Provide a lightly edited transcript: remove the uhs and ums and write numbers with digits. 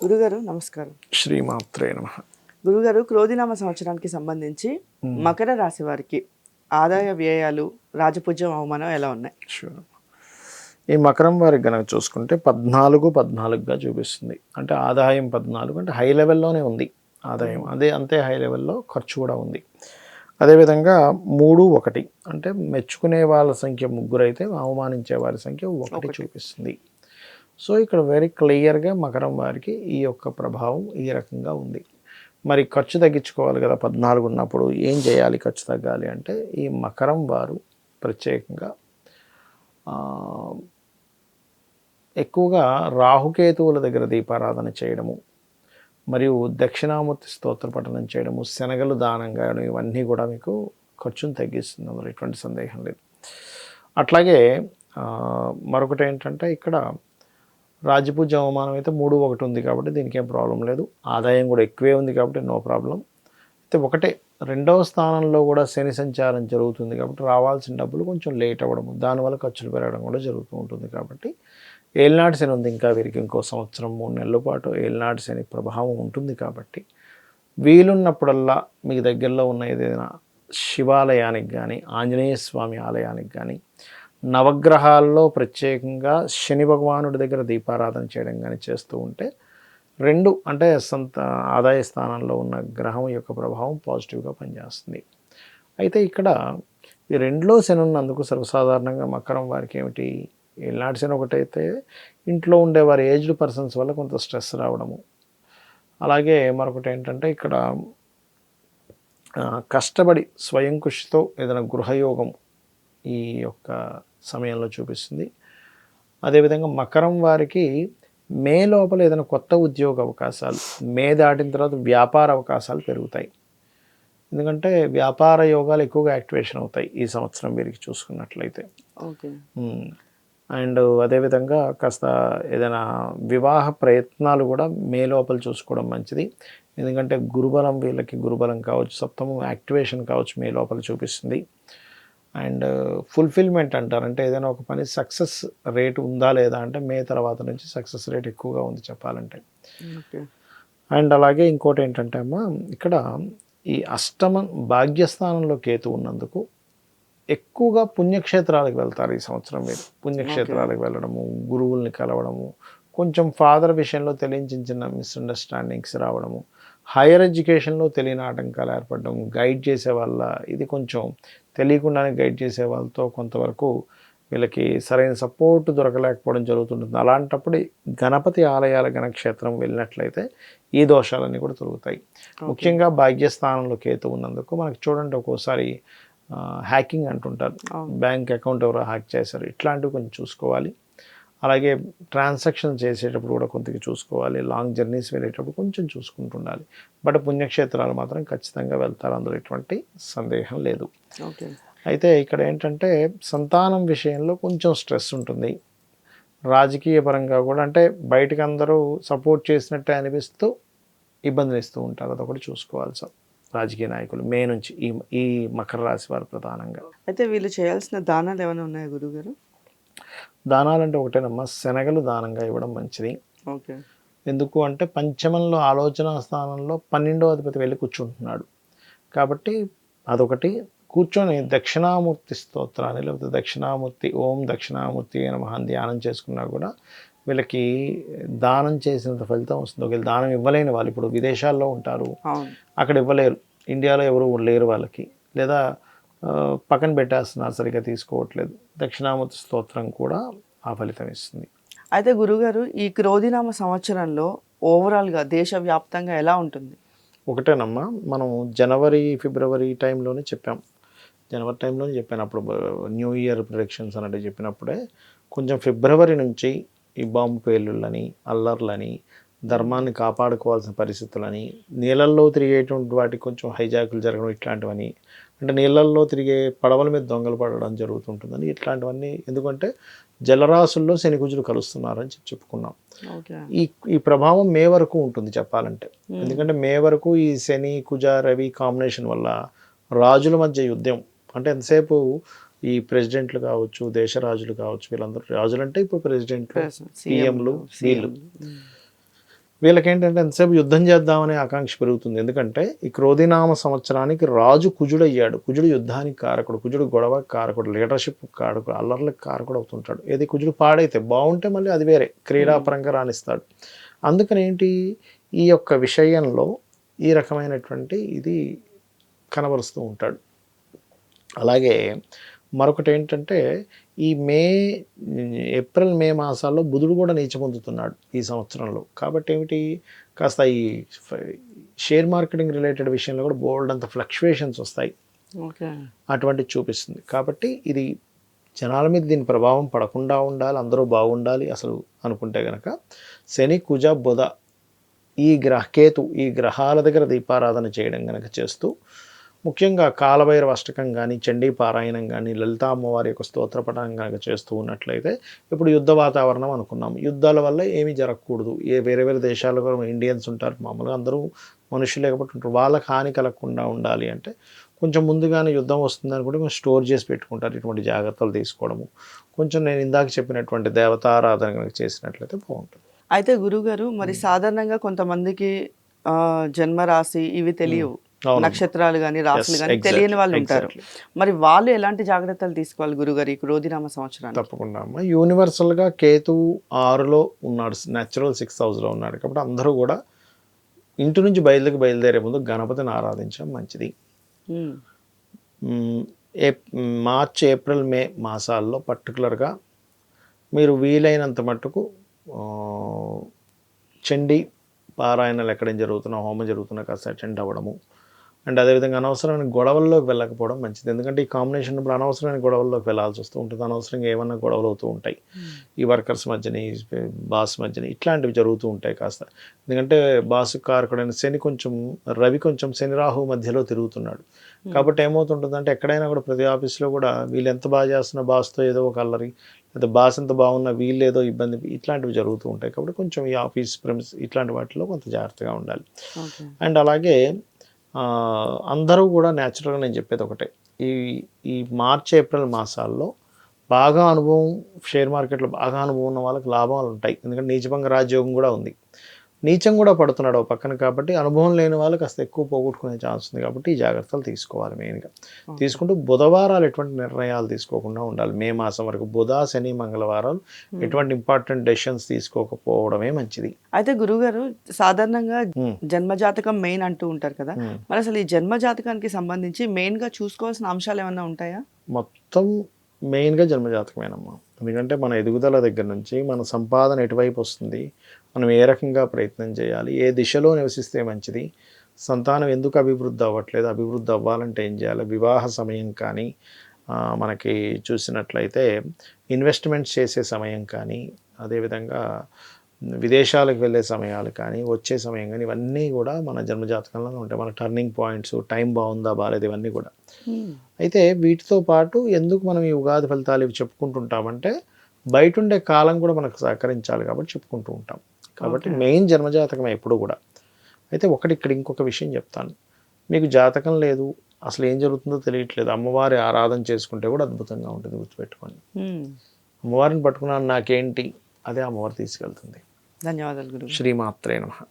గురుగారు నమస్కారం. శ్రీమాత్రే నమః. గురుగారు, క్రోధినామ సంవత్సరానికి సంబంధించి మకర రాశి వారికి ఆదాయ వ్యయాలు, రాజపూజ్యం, అవమానం ఎలా ఉన్నాయి? షూర్. ఈ మకరం వారికి గనక చూసుకుంటే 14గా చూపిస్తుంది. అంటే ఆదాయం 14 అంటే హై లెవెల్లోనే ఉంది ఆదాయం. అదే అంతే హై లెవెల్లో ఖర్చు కూడా ఉంది. అదేవిధంగా 3, 1 అంటే మెచ్చుకునే వాళ్ళ సంఖ్య 3 అయితే అవమానించే వారి సంఖ్య 1 చూపిస్తుంది. సో ఇక్కడ వెరీ క్లియర్గా మకరం వారికి ఈ యొక్క ప్రభావం ఈ రకంగా ఉంది. మరి ఖర్చు తగ్గించుకోవాలి కదా, 14 ఉన్నప్పుడు ఏం చేయాలి ఖర్చు తగ్గాలి అంటే, ఈ మకరం వారు ప్రత్యేకంగా ఎక్కువగా రాహుకేతువుల దగ్గర దీపారాధన చేయడము, మరియు దక్షిణామూర్తి స్తోత్ర పఠనం చేయడము, శనగలు దానంగా ఇవన్నీ కూడా మీకు ఖర్చును తగ్గిస్తుంది, అందులో ఎటువంటి సందేహం లేదు. అట్లాగే మరొకటి ఏంటంటే, ఇక్కడ రాజపూజ్య అవమానం అయితే 3, 1 ఉంది కాబట్టి దీనికి ఏం ప్రాబ్లం లేదు. ఆదాయం కూడా ఎక్కువే ఉంది కాబట్టి నో ప్రాబ్లం. అయితే ఒకటే, 2వ స్థానంలో కూడా శని సంచారం జరుగుతుంది కాబట్టి రావాల్సిన డబ్బులు కొంచెం లేట్ అవ్వడము, దానివల్ల ఖర్చులు పెరగడం కూడా జరుగుతూ ఉంటుంది. కాబట్టి ఏలినాటి శని ఉంది, ఇంకా వీరికి ఇంకో సంవత్సరం 3 నెలల పాటు ఏలినాటి శని ప్రభావం ఉంటుంది. కాబట్టి వీలున్నప్పుడల్లా మీకు దగ్గరలో ఉన్న ఏదైనా శివాలయానికి కానీ, ఆంజనేయ స్వామి ఆలయానికి కానీ, నవగ్రహాల్లో ప్రత్యేకంగా శని భగవానుడి దగ్గర దీపారాధన చేయడం కానీ చేస్తూ ఉంటే 2 అంటే ఆదాయ స్థానంలో ఉన్న గ్రహం యొక్క ప్రభావం పాజిటివ్గా పనిచేస్తుంది. అయితే ఇక్కడ ఈ 2లో శని ఉన్నందుకు సర్వసాధారణంగా మకరం వారికి ఏమిటి, ఏలినాటి శని ఒకటైతే ఇంట్లో ఉండే వారి ఏజ్డ్ పర్సన్స్ వల్ల కొంత స్ట్రెస్ రావడము, అలాగే మరొకటి ఏంటంటే ఇక్కడ కష్టపడి స్వయం కృషితో ఏదైనా గృహయోగం ఈ యొక్క సమయంలో చూపిస్తుంది. అదేవిధంగా మకరం వారికి మే లోపల ఏదైనా కొత్త ఉద్యోగ అవకాశాలు, మే దాటిన తర్వాత వ్యాపార అవకాశాలు పెరుగుతాయి. ఎందుకంటే వ్యాపార యోగాలు ఎక్కువగా యాక్టివేషన్ అవుతాయి ఈ సంవత్సరం వీరికి చూసుకున్నట్లయితే. ఓకే. అండ్ అదేవిధంగా కాస్త ఏదైనా వివాహ ప్రయత్నాలు కూడా మే లోపల చూసుకోవడం మంచిది. ఎందుకంటే గురుబలం, వీళ్ళకి గురుబలం కావచ్చు, సప్తమం యాక్టివేషన్ కావచ్చు మే లోపల చూపిస్తుంది. అండ్ ఫుల్ఫిల్మెంట్ అంటారు, అంటే ఏదైనా ఒక పని సక్సెస్ రేట్ ఉందా లేదా అంటే మే తర్వాత నుంచి సక్సెస్ రేట్ ఎక్కువగా ఉంది చెప్పాలంటే. అండ్ అలాగే ఇంకోటి ఏంటంటే అమ్మా, ఇక్కడ ఈ అష్టమ భాగ్యస్థానంలో కేతు ఉన్నందుకు ఎక్కువగా పుణ్యక్షేత్రాలకు వెళ్తారు ఈ సంవత్సరం. మీరు పుణ్యక్షేత్రాలకు వెళ్ళడము, గురువుల్ని కలవడము, కొంచెం ఫాదర్ విషయంలో తెలియని చిన్న మిస్అండర్స్టాండింగ్స్ రావడము, హైయర్ ఎడ్యుకేషన్లో తెలియని ఆటంకాలు ఏర్పడడం, గైడ్ చేసే వాళ్ళ ఇది కొంచెం తెలియకుండానే గైడ్ చేసే వాళ్ళతో కొంతవరకు వీళ్ళకి సరైన సపోర్ట్ దొరకలేకపోవడం జరుగుతుంటుంది. అలాంటప్పుడు గణపతి ఆలయాల గణక్షేత్రం వెళ్ళినట్లయితే ఈ దోషాలన్నీ కూడా తొలుగుతాయి. ముఖ్యంగా భాగ్యస్థానంలో కేతు ఉన్నందుకు మనకి చూడండి, ఒక్కోసారి హ్యాకింగ్ అంటుంటారు, బ్యాంక్ అకౌంట్ ఎవరో హ్యాక్ చేశారు, ఇట్లాంటివి కొంచెం చూసుకోవాలి. అలాగే ట్రాన్సాక్షన్ చేసేటప్పుడు కూడా కొంత చూసుకోవాలి. లాంగ్ జర్నీస్ వెళ్ళేటప్పుడు కొంచెం చూసుకుంటుండాలి. బట్ పుణ్యక్షేత్రాలు మాత్రం ఖచ్చితంగా వెళ్తారు, అందులో ఎటువంటి సందేహం లేదు. అయితే ఇక్కడ ఏంటంటే సంతానం విషయంలో కొంచెం స్ట్రెస్ ఉంటుంది. రాజకీయ పరంగా కూడా అంటే బయటకు అందరూ సపోర్ట్ చేసినట్టే అనిపిస్తూ ఇబ్బందులు ఇస్తూ ఉంటారు, అదొకటి చూసుకోవాలి సార్ రాజకీయ నాయకులు మే నుంచి ఈ మకర రాశి వారు ప్రధానంగా. అయితే వీళ్ళు చేయాల్సిన దానాలు ఏమైనా ఉన్నాయా గురుగారు? దానాలంటే ఒకటేనమ్మా, శనగలు దానంగా ఇవ్వడం మంచిది. ఓకే. ఎందుకు అంటే పంచమంలో ఆలోచన స్థానంలో 12వ అధిపతి వెళ్ళి కూర్చుంటున్నాడు కాబట్టి అదొకటి. కూర్చొని దక్షిణామూర్తి స్తోత్రాన్ని లేకపోతే దక్షిణామూర్తి ఓం దక్షిణామూర్తి నమః ధ్యానం చేసుకున్నా కూడా వీళ్ళకి దానం చేసినంత ఫలితం వస్తుంది. ఒకవేళ దానం ఇవ్వలేని వాళ్ళు ఇప్పుడు విదేశాల్లో ఉంటారు, అక్కడ ఇవ్వలేరు, ఇండియాలో ఎవరు లేరు వాళ్ళకి, లేదా పక్కన పెట్టేస్తున్నారు, సరిగ్గా తీసుకోవట్లేదు, దక్షిణామూర్తి స్తోత్రం కూడా ఆ ఫలితం ఇస్తుంది. అయితే గురుగారు, ఈ క్రోధినామ సంవత్సరంలో ఓవరాల్గా దేశవ్యాప్తంగా ఎలా ఉంటుంది? ఒకటేనమ్మా, మనం జనవరి ఫిబ్రవరి టైంలోనే చెప్పాం, జనవరి టైంలోనే చెప్పాను, అప్పుడు న్యూ ఇయర్ ప్రిడిక్షన్స్ అన్నట్టు చెప్పినప్పుడే కొంచెం ఫిబ్రవరి నుంచి ఈ బాంబు పేలుళ్ళని, అల్లర్లని, ధర్మాన్ని కాపాడుకోవాల్సిన పరిస్థితులని, నీళ్ళల్లో తిరిగేటువంటి వాటికి కొంచెం హైజాకులు జరగడం ఇట్లాంటివని, అంటే నీళ్ళల్లో తిరిగే పడవల మీద దొంగలు పడడం జరుగుతుంటుందని, ఇట్లాంటివన్నీ ఎందుకంటే జలరాశుల్లో శని కుజులు కలుస్తున్నారని చెప్పుకున్నాం. ఈ ప్రభావం మే వరకు ఉంటుంది చెప్పాలంటే, ఎందుకంటే మే వరకు ఈ శని కుజ రవి కాంబినేషన్ వల్ల రాజుల మధ్య యుద్ధం, అంటే ఎంతసేపు ఈ ప్రెసిడెంట్లు కావచ్చు, దేశ రాజులు కావచ్చు, వీళ్ళందరూ రాజులు అంటే ఇప్పుడు ప్రెసిడెంట్లు, పిఎంలు, వీళ్ళు వీళ్ళకి ఏంటంటే ఎంతసేపు యుద్ధం చేద్దామనే ఆకాంక్ష పెరుగుతుంది. ఎందుకంటే ఈ క్రోధినామ సంవత్సరానికి రాజు కుజుడు అయ్యాడు. కుజుడు యుద్ధానికి కారకుడు, కుజుడు గొడవకి కారకుడు, లీడర్షిప్ కారకుడు, అల్లర్లకు కారకుడు అవుతుంటాడు. ఏది కుజుడు పాడైతే బాగుంటే మళ్ళీ అది వేరే క్రీడాపరంగా రాణిస్తాడు. అందుకని ఏంటి ఈ యొక్క విషయంలో ఈ రకమైనటువంటి ఇది కనబరుస్తూ ఉంటాడు. అలాగే మరొకటి ఏంటంటే ఈ ఏప్రిల్ మే మాసాల్లో బుధుడు కూడా నీచ పొందుతున్నాడు ఈ సంవత్సరంలో. కాబట్టి ఏమిటి కాస్త ఈ షేర్ మార్కెటింగ్ రిలేటెడ్ విషయంలో కూడా బోల్డ్ అంత ఫ్లక్చువేషన్స్ వస్తాయి, అటువంటిది చూపిస్తుంది. కాబట్టి ఇది జనాల మీద దీని ప్రభావం పడకుండా ఉండాలి, అందరూ బాగుండాలి అసలు అనుకుంటే కనుక శని కుజ బుధ కేతు ఈ గ్రహాల దగ్గర దీపారాధన చేయడం కనుక చేస్తూ, ముఖ్యంగా కాలభైరవ అష్టకం కానీ, చండీ పారాయణం కానీ, లలితా అమ్మవారి యొక్క స్తోత్రపఠనం కనుక చేస్తూ ఉన్నట్లయితే, ఇప్పుడు యుద్ధ వాతావరణం అనుకున్నాం, యుద్ధాల వల్ల ఏమీ జరగకూడదు. వేరే వేరే దేశాల్లో ఇండియన్స్ ఉంటారు, మామూలుగా అందరూ మనుషులు లేకపోతే ఉంటారు, వాళ్ళకి హాని కలగకుండా ఉండాలి అంటే కొంచెం ముందుగానే యుద్ధం వస్తుందని కూడా కొంచెం స్టోర్ చేసి పెట్టుకుంటారు. ఇటువంటి జాగ్రత్తలు తీసుకోవడము కొంచెం నేను ఇందాక చెప్పినటువంటి దేవతారాధన కనుక చేసినట్లయితే బాగుంటుంది. అయితే గురుగారు మరి సాధారణంగా కొంతమందికి జన్మరాశి ఇవి తెలియవు, నక్షత్రాలు కానీ రాశులు కానీ తెలియని వాళ్ళు ఉంటారు. మరి వాళ్ళు ఎలాంటి జాగ్రత్తలు తీసుకోవాలి గురుగారు ఈ క్రోధినామ సంవత్సరానికి? తప్పకుండా అమ్మ. యూనివర్సల్గా కేతు 6లో ఉన్నాడు, న్యాచురల్ 6th హౌస్లో ఉన్నాడు. కాబట్టి అందరూ కూడా ఇంటి నుంచి బయలుదేరే ముందు గణపతిని ఆరాధించడం మంచిది. మార్చ్ ఏప్రిల్ మే మాసాల్లో పర్టికులర్గా మీరు వీలైనంత మట్టుకు చండీ పారాయణలు ఎక్కడ జరుగుతున్నా, హోమం జరుగుతున్నా కాస్త అటెండ్ అవ్వడము. అండ్ అదేవిధంగా అనవసరమైన గొడవల్లోకి వెళ్ళకపోవడం మంచిది. ఎందుకంటే ఈ కాంబినేషన్ ఇప్పుడు అనవసరమైన గొడవల్లోకి వెళ్ళాల్సి వస్తూ ఉంటుంది, అనవసరంగా ఏమన్నా గొడవలు అవుతూ ఉంటాయి ఈ వర్కర్స్ మధ్యని, బాస్ మధ్యని, ఇట్లాంటివి జరుగుతూ ఉంటాయి కాస్త. ఎందుకంటే బాసు కారకుడైన శని కొంచెం, రవి కొంచెం శని రాహు మధ్యలో తిరుగుతున్నాడు. కాబట్టి ఏమవుతుంటుందంటే ఎక్కడైనా కూడా ప్రతి ఆఫీస్లో కూడా వీళ్ళు ఎంత బాగా చేస్తున్నా బాస్తో ఏదో ఒక అల్లరి, లేదా బాస్ ఎంత బాగున్నా వీళ్ళు ఏదో ఇబ్బంది, ఇట్లాంటివి జరుగుతూ ఉంటాయి. కాబట్టి కొంచెం ఈ ఆఫీస్ ప్రెమిస్ ఇట్లాంటి వాటిలో కొంత జాగ్రత్తగా ఉండాలి. అండ్ అలాగే అందరూ కూడా న్యాచురల్గా నేను చెప్పేది ఒకటే, ఈ మార్చ్ ఏప్రిల్ మాసాల్లో బాగా అనుభవం, షేర్ మార్కెట్లో బాగా అనుభవం ఉన్న వాళ్ళకి లాభాలు ఉంటాయి. ఎందుకంటే నీచభంగ రాజయోగం కూడా ఉంది, నీచం కూడా పడుతున్నాడు ఒక పక్కన. కాబట్టి అనుభవం లేని వాళ్ళు కాస్త ఎక్కువ పోగొట్టుకునే ఛాన్స్ ఉంది. కాబట్టి ఈ జాగ్రత్తలు తీసుకోవాలి మెయిన్గా. తీసుకుంటూ బుధవారాలు ఎటువంటి నిర్ణయాలు తీసుకోకుండా ఉండాలి. మే మాసం వరకు బుధ శని మంగళవారాలు ఎటువంటి ఇంపార్టెంట్ డెసిషన్స్ తీసుకోకపోవడమే మంచిది. అయితే గురుగారు సాధారణంగా జన్మజాతకం మెయిన్ అంటూ ఉంటారు కదా, మరి అసలు ఈ జన్మజాతకానికి సంబంధించి మెయిన్గా చూసుకోవాల్సిన అంశాలు ఏమైనా ఉంటాయా? మొత్తం మెయిన్గా జన్మజాతకమేనమ్మా. ఎందుకంటే మన ఎదుగుదల దగ్గర నుంచి మన సంపాదన ఎటువైపు వస్తుంది, మనం ఏ రకంగా ప్రయత్నం చేయాలి, ఏ దిశలో నివసిస్తే మంచిది, సంతానం ఎందుకు అభివృద్ధి అవ్వట్లేదు, అభివృద్ధి అవ్వాలంటే ఏం చేయాలి, వివాహ సమయం కానీ, మనకి చూసినట్లయితే ఇన్వెస్ట్మెంట్స్ చేసే సమయం కానీ, అదేవిధంగా విదేశాలకు వెళ్ళే సమయాలు కానీ, వచ్చే సమయం కానీ, ఇవన్నీ కూడా మన జన్మజాతకంలోనే ఉంటాయి. మన టర్నింగ్ పాయింట్స్, టైం బాగుందా బాగాలేదు, ఇవన్నీ కూడా. అయితే వీటితో పాటు ఎందుకు మనం ఈ ఉగాది ఫలితాలు ఇవి చెప్పుకుంటుంటామంటే బయట ఉండే కాలం కూడా మనకు సహకరించాలి కాబట్టి చెప్పుకుంటూ ఉంటాం. కాబట్టి మెయిన్ జన్మజాతకం ఎప్పుడు కూడా. అయితే ఇక్కడ ఇంకొక విషయం చెప్తాను, మీకు జాతకం లేదు, అసలు ఏం జరుగుతుందో తెలియట్లేదు, అమ్మవారి ఆరాధన చేసుకుంటే కూడా అద్భుతంగా ఉంటుంది, గుర్తుపెట్టుకోండి. అమ్మవారిని పట్టుకున్నాను నాకేంటి, అదే అమ్మవారు తీసుకెళ్తుంది. ధన్యవాదాలు గురు. శ్రీమాత్రే నమః.